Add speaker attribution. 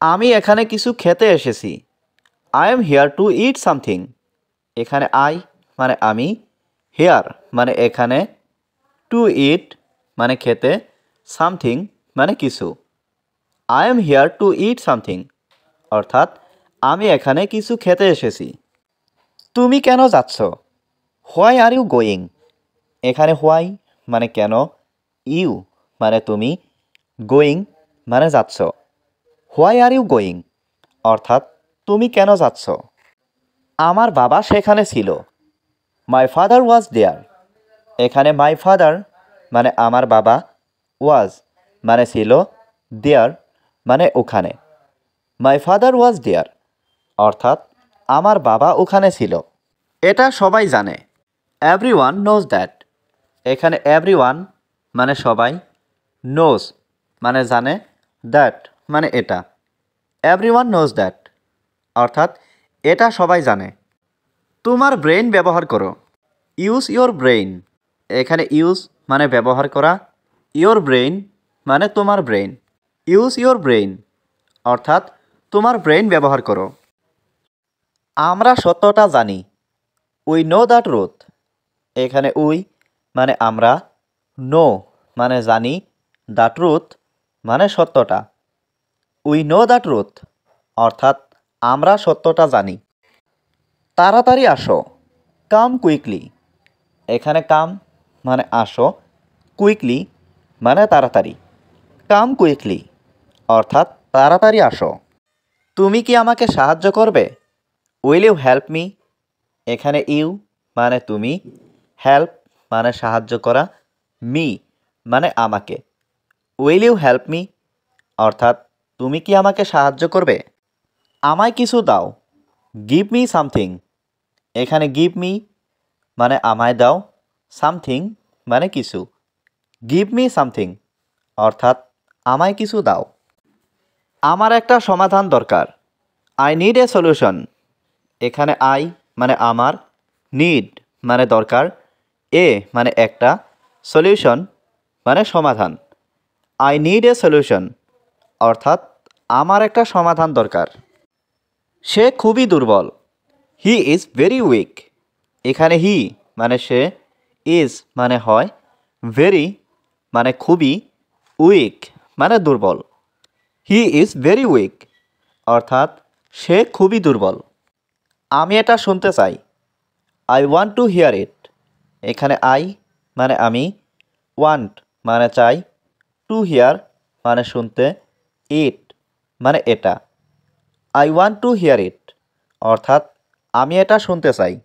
Speaker 1: আমি এখানে কিছু খেতে এসেছি। I am here to eat something. এখানে আই মানে আমি, হিয়ার মানে এখানে, টু ইট মানে খেতে, সামথিং মানে কিছু। I am here to eat something অর্থাৎ আমি এখানে কিছু খেতে এসেছি। তুমি কেন যাচ্ছ? Why are you going? এখানে হোয়াই মানে কেন, ইউ মানে তুমি, গোয়িং মানে যাচ্ছ। হোয়াই আর ইউ গোয়িং অর্থাৎ তুমি কেন যাচ্ছ? আমার বাবা সেখানে ছিল। মাই ফাদার ওয়াজ দেয়ার। এখানে মাই ফাদার মানে আমার বাবা, ওয়াজ মানে ছিল, দেয়ার মানে ওখানে। মাই ফাদার ওয়াজ দেয়ার অর্থাৎ আমার বাবা ওখানে ছিল। এটা সবাই জানে। Everyone knows that. এখানে এভরিওয়ান মানে সবাই, নোজ মানে জানে, দ্যাট মানে এটা। এভরিওয়ান নোজ দ্যাট অর্থাৎ এটা সবাই জানে। তোমার ব্রেইন ব্যবহার করো। Use your brain. এখানে ইউজ মানে ব্যবহার করা, ইয়োর ব্রেইন মানে তোমার ব্রেইন। ইউজ ইয়োর ব্রেইন অর্থাৎ তোমার ব্রেইন ব্যবহার করো। আমরা সত্যটা জানি। We know the truth. এখানে উই মানে আমরা, নো মানে জানি, দ্য ট্রুথ মানে সত্যটা। উই নো দ্য ট্রুথ অর্থাৎ আমরা সত্যটা জানি। তাড়াতাড়ি আসো। Come quickly. এখানে কাম মানে আসো, কুইকলি মানে তাড়াতাড়ি। কাম কুইকলি অর্থাৎ তাড়াতাড়ি আসো। তুমি কি আমাকে সাহায্য করবে? Will you help me? এখানে ইউ মানে তুমি, হেল্প মানে সাহায্য করা, মি মানে আমাকে। উইল ইউ হেল্প মি অর্থাৎ তুমি কি আমাকে সাহায্য করবে? আমায় কিছু দাও। Give me something. এখানে গিভ মি মানে আমায় দাও, সামথিং মানে কিছু। গিভ মি সামথিং অর্থাৎ আমায় কিছু দাও। আমার একটা সমাধান দরকার। I need a solution. এখানে আই মানে আমার, নিড মানে দরকার, এ মানে একটা, সলিউশন মানে সমাধান। আই নিড এ সলিউশন অর্থাৎ আমার একটা সমাধান দরকার। সে খুবই দুর্বল। He is very weak. এখানে হি মানে সে, ইজ মানে হয়, ভেরি মানে খুবই, উইক মানে দুর্বল। হি ইজ ভেরি উইক অর্থাৎ সে খুবই দুর্বল। আমি এটা শুনতে চাই। আই ওয়ান্ট টু হিয়ার ইট। এখানে আই মানে আমি, ওয়ান্ট মানে চাই, টু হিয়ার মানে শুনতে, ইট মানে এটা। আই ওয়ান্ট টু হিয়ার ইট অর্থাৎ আমি এটা শুনতে চাই।